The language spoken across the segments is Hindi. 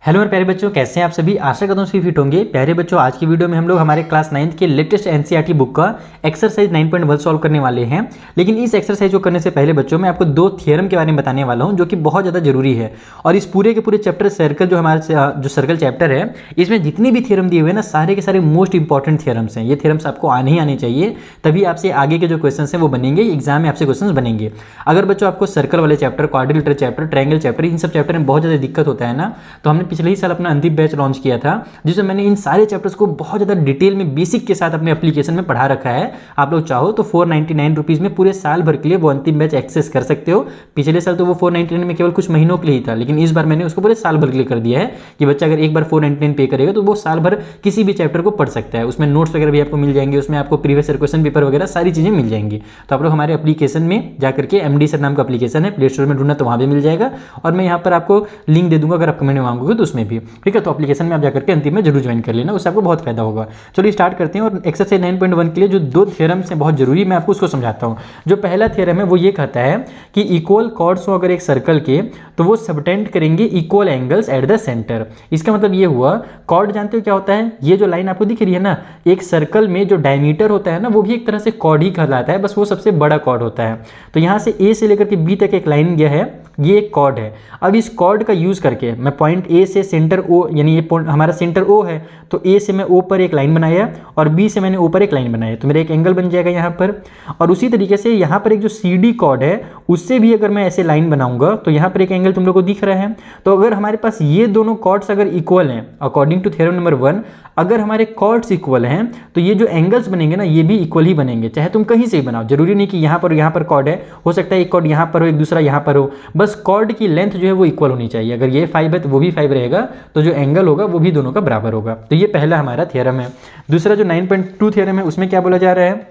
हेलो मेरे प्यारे बच्चों, कैसे हैं आप सभी। आशा करता हूँ सभी फिट होंगे। प्यारे बच्चों, आज की वीडियो में हम लोग हमारे क्लास 9th के लेटेस्ट एनसीईआरटी बुक का एक्सरसाइज 9.1 सॉल्व करने वाले हैं। लेकिन इस एक्सरसाइज को करने से पहले बच्चों मैं आपको दो थ्योरम के बारे में बताने वाला हूँ जो कि बहुत ज़्यादा जरूरी है। और इस पूरे के पूरे चैप्टर सर्कल जो हमारे जो सर्कल चैप्टर है, इसमें जितने भी थ्योरम दिए हुए हैं ना, सारे के सारे मोस्ट इंपॉर्टेंट थ्योरम्स हैं। ये थ्योरम्स आपको आने ही आने चाहिए, तभी आपसे आगे के जो क्वेश्चन हैं वो बनेंगे, एग्जाम में आपसे क्वेश्चन बनेंगे। अगर बच्चों आपको सर्कल वाले chapter, quadrilateral chapter, triangle chapter, इन सब चैप्टर में बहुत ज़्यादा दिक्कत होता है ना, तो हमने पिछले ही साल अपना अंतिम बैच लॉन्च किया था, जिसमें मैंने इन सारे चैप्टर्स को बहुत ज़्यादा डिटेल में बेसिक के साथ अपने एप्लीकेशन में पढ़ा रखा है। आप लोग चाहो तो 499 रुपीज़ में पूरे साल भर के लिए वो अंतिम बैच एक्सेस कर सकते हो। पिछले साल तो वो 499 में केवल कुछ महीनों के लिए ही था, लेकिन इस बार मैंने उसको पूरे साल भर के लिए कर दिया है कि बच्चा अगर एक बार 499 पे करेगा तो वो साल भर किसी भी चैप्टर को पढ़ सकता है। उसमें नोट्स वगैरह भी आपको मिल जाएंगे, उसमें आपको प्रीवियस ईयर क्वेश्चन पेपर वगैरह सारी चीज़ें मिल जाएंगी। तो आप लोग हमारे एप्लीकेशन में जाकर के MD सर नाम का एप्लीकेशन है, प्ले स्टोर में ढूंढना तो वहाँ भी मिल जाएगा, और मैं यहाँ पर आपको लिंक दे दूंगा अगर आप कमेंट में मांगोगे तो उसमें भी। ठीक है, तो एप्लीकेशन में आप जाकर के अंतिम में जरूर ज्वाइन कर लेना, उससे आपको बहुत फायदा होगा। चलिए स्टार्ट करते हैं। और एक्सरसाइज 9.1 के लिए जो दो थ्योरम्स हैं बहुत जरूरी, मैं आपको उसको समझाता हूँ। जो पहला थ्योरम है वो ये कहता है कि इक्वल कॉर्ड्स हो अगर एक सर्कल के, तो वो सबटेंड करेंगे equal angles eight the centre. इसका मतलब ये हुआ, कॉर्ड जानते हो क्या होता है? ये जो लाइन आपको दिख रही है ना, एक सर्कल में जो डायमीटर होता है ना, वो भी एक तरह से कॉर्ड ही कहलाता है, बस वो सबसे बड़ा कॉर्ड होता है। तो यहाँ से A से लेकर के B तक एक लाइन गया है, ये एक कॉर्ड है। अब इस कॉर्ड का यूज करके मैं पॉइंट A से सेंटर O, यानी ये हमारा सेंटर O है, तो A से मैं O पर एक लाइन बनाया और B से मैंने O पर एक लाइन बनाया, तो मेरा एक एंगल बन जाएगा यहाँ पर। और उसी तरीके से यहाँ पर एक जो CD कॉर्ड है, उससे भी अगर मैं ऐसे लाइन बनाऊंगा तो यहाँ पर एक एंगल तुम लोग को दिख रहा है। तो अगर हमारे पास ये दोनों कॉर्ड्स अगर इक्वल हैं, अकॉर्डिंग टू थ्योरम नंबर 1, अगर हमारे कॉर्ड्स इक्वल हैं तो ये जो एंगल्स बनेंगे ना, ये भी इक्वल ही बनेंगे, चाहे तुम कहीं से ही बनाओ। जरूरी नहीं कि यहाँ पर कॉर्ड है, हो सकता है एक कॉर्ड यहाँ पर हो, एक दूसरा यहाँ पर हो, बस कॉर्ड की लेंथ जो है वो इक्वल होनी चाहिए। अगर ये 5 है तो वो भी 5 रहेगा, तो जो एंगल होगा वो भी दोनों का बराबर होगा। तो ये पहला हमारा थ्योरम है। दूसरा जो 9.2 थ्योरम है, उसमें क्या बोला जा रहा है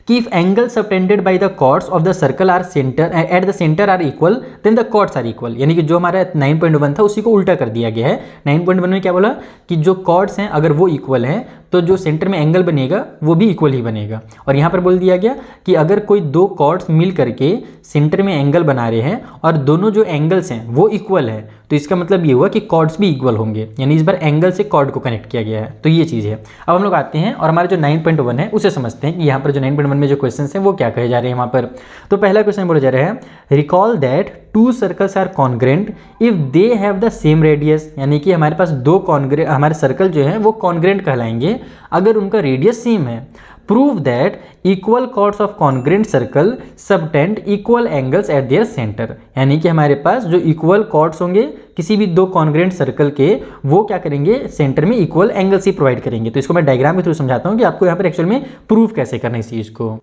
कि if angles subtended by the chords of the circle are centre at the centre are equal, then the chords are equal. यानी कि जो हमारा 9.1 था उसी को उल्टा कर दिया गया है। 9.1 में क्या बोला कि जो कॉर्ड्स हैं अगर वो इक्वल हैं तो जो सेंटर में एंगल बनेगा वो भी इक्वल ही बनेगा। और यहाँ पर बोल दिया गया कि अगर कोई दो कॉर्ड्स मिल करके सेंटर में एंगल बना रहे हैं और दोनों जो एंगल्स हैं वो इक्वल है, तो इसका मतलब ये हुआ कि कॉर्ड्स भी इक्वल होंगे, यानी इस बार एंगल से कॉर्ड को कनेक्ट किया गया है। तो ये चीज़ है। अब हम लोग आते हैं और हमारे जो 9.1 है उसे समझते हैं कि यहाँ पर जो 9.1 में जो क्वेश्चन हैं वो क्या कहे जा रहे हैं वहाँ पर। तो पहला क्वेश्चन बोला जा रहा है, recall that two circles are congruent if they have the same radius. यानी कि हमारे पास दो कॉन्ग्रेंट, हमारे सर्कल जो है वो कॉन्ग्रेंट कहलाएंगे अगर उनका रेडियस सेम है। Prove that equal chords of congruent circle subtend equal angles at their centre. यानी कि हमारे पास जो इक्वल कॉर्ड्स होंगे किसी भी दो कॉन्ग्रेंट सर्कल के, वो क्या करेंगे, सेंटर में इक्वल एंगल्स ही प्रोवाइड करेंगे। तो इसको मैं डायग्राम के थ्रू समझाता हूँ कि आपको यहाँ पर एक्चुअल में प्रूव कैसे करना है इस चीज़ को।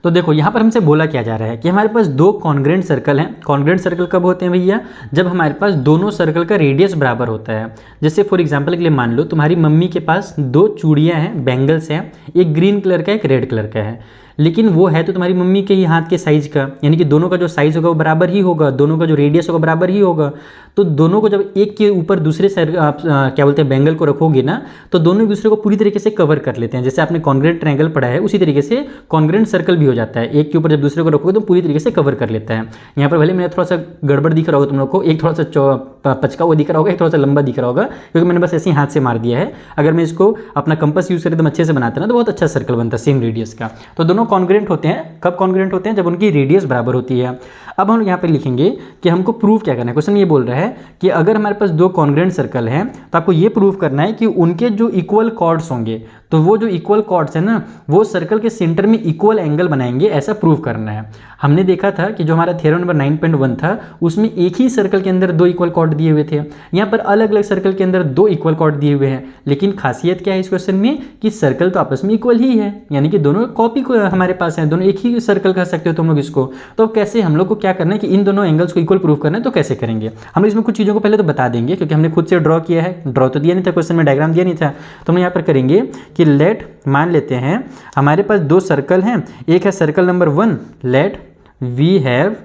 तो देखो यहाँ पर हमसे बोला क्या जा रहा है कि हमारे पास दो कॉन्ग्रेंट सर्कल हैं। कॉन्ग्रेंट सर्कल कब होते हैं भैया? जब हमारे पास दोनों सर्कल का रेडियस बराबर होता है। जैसे फॉर एग्जांपल के लिए मान लो तुम्हारी मम्मी के पास दो चूड़ियाँ हैं, बैंगल्स हैं, एक ग्रीन कलर का एक रेड कलर का है, लेकिन वो है तो तुम्हारी मम्मी के ही हाथ के साइज का, यानी कि दोनों का जो साइज होगा वो बराबर ही होगा, दोनों का जो रेडियस होगा बराबर ही होगा। तो दोनों को जब एक के ऊपर दूसरे साइड आप क्या बोलते हैं बैंगल को रखोगे ना, तो दोनों एक दूसरे को पूरी तरीके से कवर कर लेते हैं। जैसे आपने कॉन्ग्रेंट ट्रायंगल पढ़ा है, उसी तरीके से कॉन्ग्रेंट सर्कल भी हो जाता है। एक के ऊपर जब दूसरे को रखोगे तो पूरी तरीके से कवर कर लेता है। यहाँ पर भले मैंने थोड़ा सा गड़बड़ दिख रहा होगा तुम लोग को, एक थोड़ा सा पचका हुआ दिख रहा होगा, एक थोड़ा सा लंबा दिख रहा होगा, क्योंकि मैंने बस ऐसे ही हाथ से मार दिया है। अगर मैं इसको अपना कंपास यूज करें तो अच्छे से बनाते ना, तो बहुत अच्छा सर्कल बनता है सेम रेडियस का। तो दोनों कॉन्ग्रेंट होते हैं। कब कॉन्ग्रेंट होते हैं? जब उनकी रेडियस बराबर होती है। अब हम यहाँ पे लिखेंगे कि हमको प्रूव क्या करना है। क्वेश्चन ये बोल रहा है कि अगर हमारे पास दो कॉन्ग्रेंट सर्कल हैं तो आपको ये प्रूव करना है कि उनके जो इक्वल कॉर्ड्स होंगे, तो वो जो इक्वल कॉर्ड्स है ना, वो सर्कल के सेंटर में इक्वल एंगल बनाएंगे, ऐसा प्रूव करना है। हमने देखा था कि जो हमारा थ्योरम नंबर 9.1 था उसमें एक ही सर्कल के अंदर दो इक्वल कॉर्ड दिए हुए थे। यहाँ पर अलग अलग सर्कल के अंदर दो इक्वल कॉर्ड दिए हुए हैं, लेकिन खासियत क्या है इस क्वेश्चन में कि सर्कल तो आपस में इक्वल ही है, यानी कि दोनों कॉपी को हमारे पास है, दोनों एक ही सर्कल कह सकते हो तुम लोग इसको। तो कैसे हम लोग को क्या करना है कि इन दोनों एंगल्स को इक्वल प्रूव करना है, तो कैसे करेंगे हम इसमें कुछ चीज़ों को पहले तो बता देंगे, क्योंकि हमने खुद से ड्रॉ किया है। ड्रॉ तो दिया नहीं था क्वेश्चन में, डायग्राम दिया नहीं था, तो हम यहाँ पर करेंगे कि लेट, मान लेते हैं हमारे पास दो सर्कल हैं, एक है circle number 1, let we have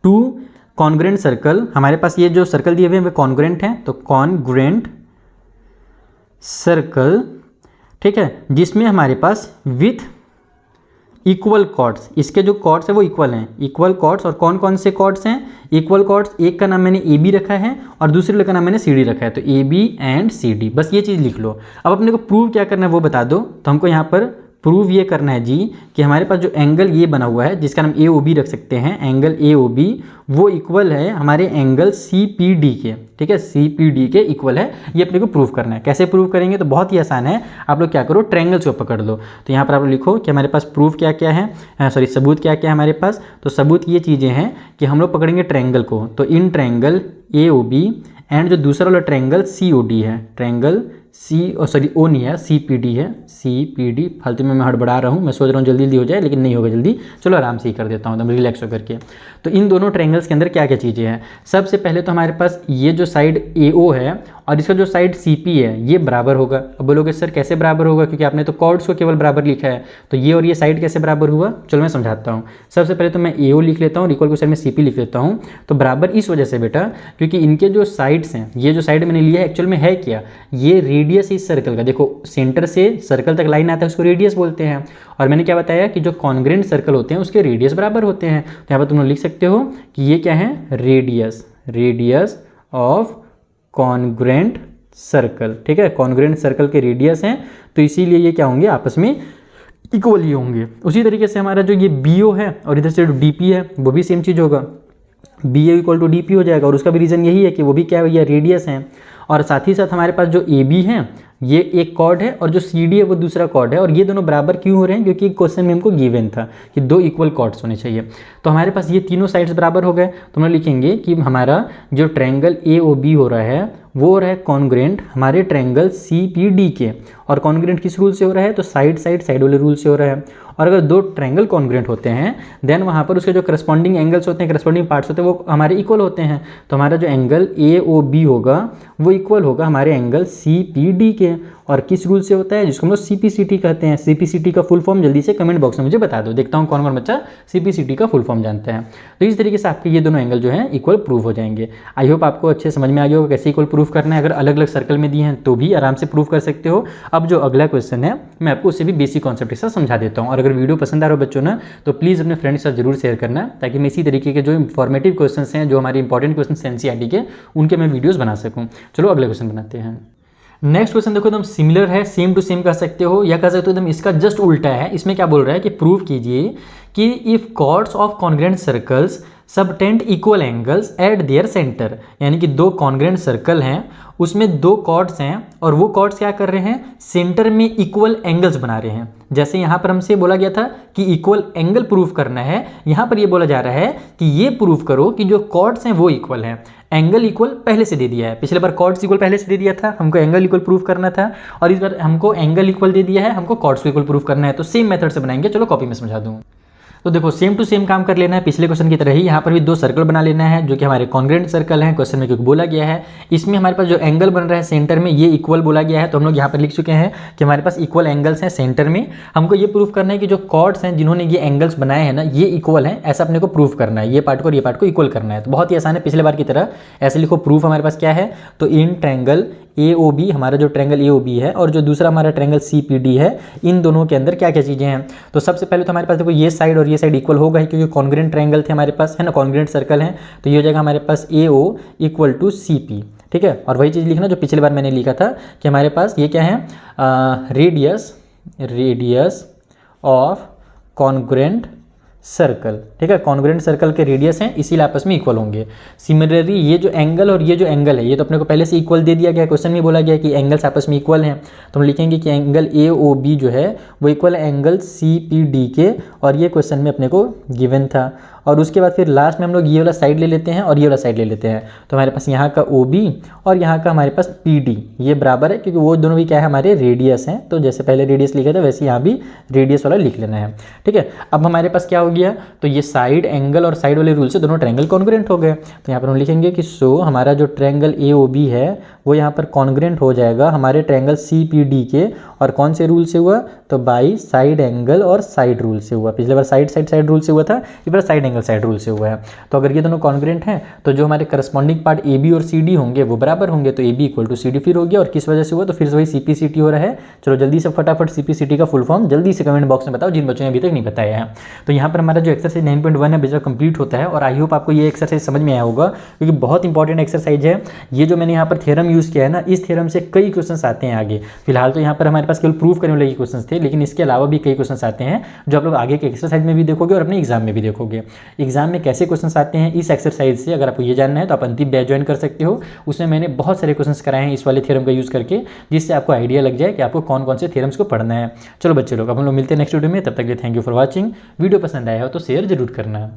two congruent circle. हमारे पास ये जो सर्कल दिए हुए हैं वे कॉन्ग्रेंट हैं, तो कॉन्ग्रेंट सर्कल, ठीक है, जिसमें हमारे पास विथ इक्वल कॉर्ड्स, इसके जो कॉर्ड्स है वो इक्वल हैं, इक्वल कॉर्ड्स। और कौन कौन से कॉर्ड्स हैं इक्वल कॉर्ड्स? एक का नाम मैंने ए बी रखा है और दूसरे का नाम मैंने सी डी रखा है, तो A B and C D, बस ये चीज़ लिख लो। अब अपने को प्रूव क्या करना है वो बता दो। तो हमको यहाँ पर प्रूव ये करना है जी कि हमारे पास जो एंगल ये बना हुआ है जिसका नाम ए ओ बी रख सकते हैं, एंगल ए ओ बी वो इक्वल है हमारे एंगल सी पी डी के, ठीक है, सी पी डी के इक्वल है। ये अपने को प्रूव करना है। कैसे प्रूव करेंगे? तो बहुत ही आसान है, आप लोग क्या करो ट्रायंगल्स को पकड़ लो। तो यहाँ पर आप लोग लिखो कि हमारे पास प्रूफ क्या क्या है, सॉरी सबूत क्या क्या है हमारे पास। तो सबूत ये चीज़ें हैं कि हम लोग पकड़ेंगे ट्रायंगल को, तो in triangle A O B and जो दूसरा वाला ट्रायंगल सी ओ डी है, ट्रायंगल सी सॉरी ओ नहीं है, सी पी डी है, सी पी डी। फालतू में मैं हड़बड़ा रहा हूँ, मैं सोच रहा हूँ जल्दी जल्दी हो जाए लेकिन नहीं होगा जल्दी, चलो आराम से ही कर देता हूँ एकदम रिलैक्स होकर के। तो इन दोनों ट्रायंगल्स के अंदर क्या क्या चीज़ें हैं? सबसे पहले तो हमारे पास ये जो साइड ए ओ है और इसका जो साइड सी पी है ये बराबर होगा। अब बोलोगे सर कैसे बराबर होगा, क्योंकि आपने तो कॉर्ड्स को केवल बराबर लिखा है, तो ये और ये साइड कैसे बराबर हुआ? चलो मैं समझाता हूँ। सबसे पहले तो मैं ए ओ लिख लेता हूँ और इक्वल को साइड में सी पी लिख लेता हूँ। तो बराबर इस वजह से बेटा क्योंकि इनके जो साइड्स हैं, ये जो साइड मैंने लिया है एक्चुअल में है क्या, ये रेडियस इस सर्कल का, देखो सेंटर से सर्कल तक लाइन आता है उसको रेडियस बोलते हैं। और मैंने क्या बताया कि जो कॉन्ग्रेंट सर्कल होते हैं उसके रेडियस बराबर होते हैं। तो यहाँ पर तुम लोग लिख सकते हो कि ये क्या है, radius, radius of congruent circle, ठीक है, कॉन्ग्रेंट सर्कल के रेडियस हैं, तो इसीलिए ये क्या होंगे आपस में इक्वल ही होंगे। उसी तरीके से हमारा जो ये बी ओ है और इधर से जो डी पी है वो भी सेम चीज़ होगा, B A equal to D P हो जाएगा। और उसका भी रीज़न यही है कि वो भी क्या है, ये रेडियस है। और साथ ही साथ हमारे पास जो ए बी है ये एक कॉर्ड है और जो सी डी है वो दूसरा कॉर्ड है। और ये दोनों बराबर क्यों हो रहे हैं? क्योंकि क्वेश्चन में हमको गिवन था कि दो इक्वल कॉर्ड्स होने चाहिए। तो हमारे पास ये तीनों साइड्स बराबर हो गए। तो हम लिखेंगे कि हमारा जो ट्रायंगल ए ओ बी हो रहा है वो हो रहा है कॉन्ग्रेंट हमारे ट्रायंगल सी पी डी के। और कॉन्ग्रेंट किस रूल से हो रहा है? तो साइड साइड साइड वाले रूल से हो रहा है। और अगर दो ट्रायंगल कॉन्ग्रेंट होते हैं देन वहाँ पर उसके जो करस्पॉन्डिंग एंगल्स होते हैं, करस्पॉन्डिंग पार्ट्स होते हैं वो हमारे इक्वल होते हैं। तो हमारा जो एंगल ए ओ बी होगा वो इक्वल होगा हमारे एंगल सी पी डी के। और किस रूल से होता है? जिसको हम लोग सी पी सी टी कहते हैं। सी पी सी टी का फुल फॉर्म जल्दी से कमेंट बॉक्स में मुझे बता दो, देखता हूँ कौन कौन बच्चा सी पी सी टी का फुल फॉर्म जानता है। तो इस तरीके से आपके ये दोनों एंगल जो हैं इक्वल प्रूव हो जाएंगे। आई होप आपको अच्छे समझ में आ गया होगा कैसे इक्वल प्रूफ करना है। अगर अलग अलग सर्कल में दिए हैं तो भी आराम से प्रूफ कर सकते हो। अब जो अगला क्वेश्चन है मैं आपको उससे भी बेसिक कॉन्सेप्ट के साथ समझा देता हूँ। और अगर वीडियो पसंद आ रहा हो बच्चों ना तो प्लीज़ अपने फ्रेंड के साथ जरूर शेयर करना, ताकि मैं इसी तरीके के जो इंफॉर्मेटिव क्वेश्चन हैं, जो हमारे इंपॉर्टेंट क्वेश्चन एनसीईआरटी के, उनके मैं वीडियोज़ बना सकूँ। चलो अगले क्वेश्चन बनाते हैं। नेक्स्ट क्वेश्चन देखो एकदम सिमिलर है, सेम टू सेम कह सकते हो या कह सकते हो एकदम इसका जस्ट उल्टा है। इसमें क्या बोल रहा है कि प्रूव कीजिए कि if chords of congruent circles subtend equal angles at their centre, यानी कि दो कॉन्ग्रेंट सर्कल हैं उसमें दो कॉर्ड्स हैं और वो कॉर्ड्स क्या कर रहे हैं, सेंटर में इक्वल एंगल्स बना रहे हैं। जैसे यहाँ पर हमसे बोला गया था कि इक्वल एंगल प्रूफ करना है, यहाँ पर ये बोला जा रहा है कि ये प्रूफ करो कि जो कॉर्ड्स हैं वो इक्वल हैं। एंगल इक्वल पहले से दे दिया है, पिछले बार कॉर्ड्स इक्वल पहले से दे दिया था, हमको एंगल इक्वल प्रूफ करना था, और इस बार हमको एंगल इक्वल दे दिया है, हमको कॉर्ड्स को इक्वल प्रूफ करना है। तो सेम मेथड से बनाएंगे, चलो कॉपी में समझा दूँ। तो देखो सेम टू सेम काम कर लेना है पिछले क्वेश्चन की तरह ही। यहाँ पर भी दो सर्कल बना लेना है जो कि हमारे कॉन्ग्रेंट सर्कल हैं, क्वेश्चन में क्योंकि बोला गया है। इसमें हमारे पास जो एंगल बन रहा है सेंटर में ये इक्वल बोला गया है, तो हम लोग यहाँ पर लिख चुके हैं कि हमारे पास इक्वल एंगल्स हैं सेंटर में। हमको ये प्रूफ करना है कि जो कॉर्ड्स हैं जिन्होंने ये एंगल्स बनाए हैं ना ये इक्वल हैं, ऐसा अपने को प्रूफ करना है। ये पार्ट को और ये पार्ट को इक्वल करना है। तो बहुत ही आसान है, पिछले बार की तरह ऐसे लिखो। प्रूफ हमारे पास क्या है, तो in triangle A O B, हमारा जो ट्रायंगल ए ओ बी है और जो दूसरा हमारा ट्रायंगल सी पी डी है, इन दोनों के अंदर क्या क्या चीज़ें हैं। तो सबसे पहले तो हमारे पास देखो ये साइड और ये साइड इक्वल होगा ही, क्योंकि कॉन्ग्रेंट ट्रायंगल थे हमारे पास, है ना, कॉन्ग्रेंट सर्कल हैं। तो ये हो जाएगा हमारे पास A O equal to C P, ठीक है। और वही चीज़ लिखना जो पिछले बार मैंने लिखा था कि हमारे पास ये क्या है, रेडियस ऑफ कॉन्ग्रेंट सर्कल, ठीक है। कॉन्ग्रेंट सर्कल के रेडियस हैं इसीलिए आपस में इक्वल होंगे। सिमिलरली ये जो एंगल और ये जो एंगल है ये तो अपने को पहले से इक्वल दे दिया गया, क्वेश्चन में बोला गया कि एंगल्स आपस में इक्वल हैं। तो हम लिखेंगे कि एंगल ए ओ बी जो है वो इक्वल है एंगल सी पी डी के, और ये क्वेश्चन में अपने को गिवन था। और उसके बाद फिर लास्ट में हम लोग ये वाला साइड ले लेते हैं और ये वाला साइड ले लेते हैं। तो हमारे पास यहाँ का ओ बी और यहाँ का हमारे पास पी डी ये बराबर है, क्योंकि वो दोनों भी क्या है हमारे रेडियस हैं। तो जैसे पहले रेडियस लिखा था वैसे यहाँ भी रेडियस वाला लिख लेना है, ठीक है। अब हमारे पास क्या हो गया, तो ये साइड एंगल और साइड वाले रूल से दोनों ट्रायंगल कॉन्ग्रेंट हो गए। तो यहाँ पर हम लिखेंगे कि सो हमारा जो ट्रायंगल ए ओ बी है वो यहाँ पर कॉन्ग्रेंट हो जाएगा हमारे ट्रायंगल सी पी डी के। और कौन से रूल से हुआ, तो बाई साइड एंगल और साइड रूल से हुआ। पिछले बार साइड साइड साइड रूल से हुआ था, इस बार side angle single side rule से हुआ है। तो अगर ये दोनों कॉन्ग्रुएंट हैं तो जो हमारे करस्पॉन्डिंग पार्ट ए बी और सी डी होंगे वो बराबर होंगे, तो A B equal to C D फिर हो गया। और किस वजह से हुआ, तो फिर से वही सी पी सी टी हो रहा है। चलो जल्दी से फटाफट सी पी सी टी का फुल फॉर्म जल्दी से कमेंट बॉक्स में बताओ जिन बच्चों ने अभी तक नहीं बताया है। तो यहाँ पर हमारा जो एक्सरसाइज 9.1 है बेटा कंप्लीट होता है। और आई होप आपको ये एक्सरसाइज समझ में आया होगा, क्योंकि बहुत इंपॉर्टेंट एक्सरसाइज है। ये जो मैंने यहाँ पर थ्योरम यूज़ किया है ना, इस थ्योरम से कई क्वेश्चंस आते हैं आगे। फिलहाल तो यहाँ पर हमारे पास केवल प्रूफ करने वाले क्वेश्चंस थे, लेकिन इसके अलावा भी कई क्वेश्चंस आते हैं जो आप लोग आगे के एक्सरसाइज में भी देखोगे और अपने एग्जाम में भी देखोगे। एग्जाम में कैसे क्वेश्चंस आते हैं इस एक्सरसाइज से, अगर आपको ये जानना है तो आप अंतिम बैच ज्वाइन कर सकते हो। उसमें मैंने बहुत सारे क्वेश्चंस कराए हैं इस वाले थ्योरम का यूज़ करके, जिससे आपको आइडिया लग जाए कि आपको कौन कौन से थ्योरम्स को पढ़ना है। चलो बच्चे लोग, अब हम लोग मिलते हैं नेक्स्ट वीडियो में। तब तक के लिए thank you for watching. Video पसंद आया हो तो शेयर जरूर करना।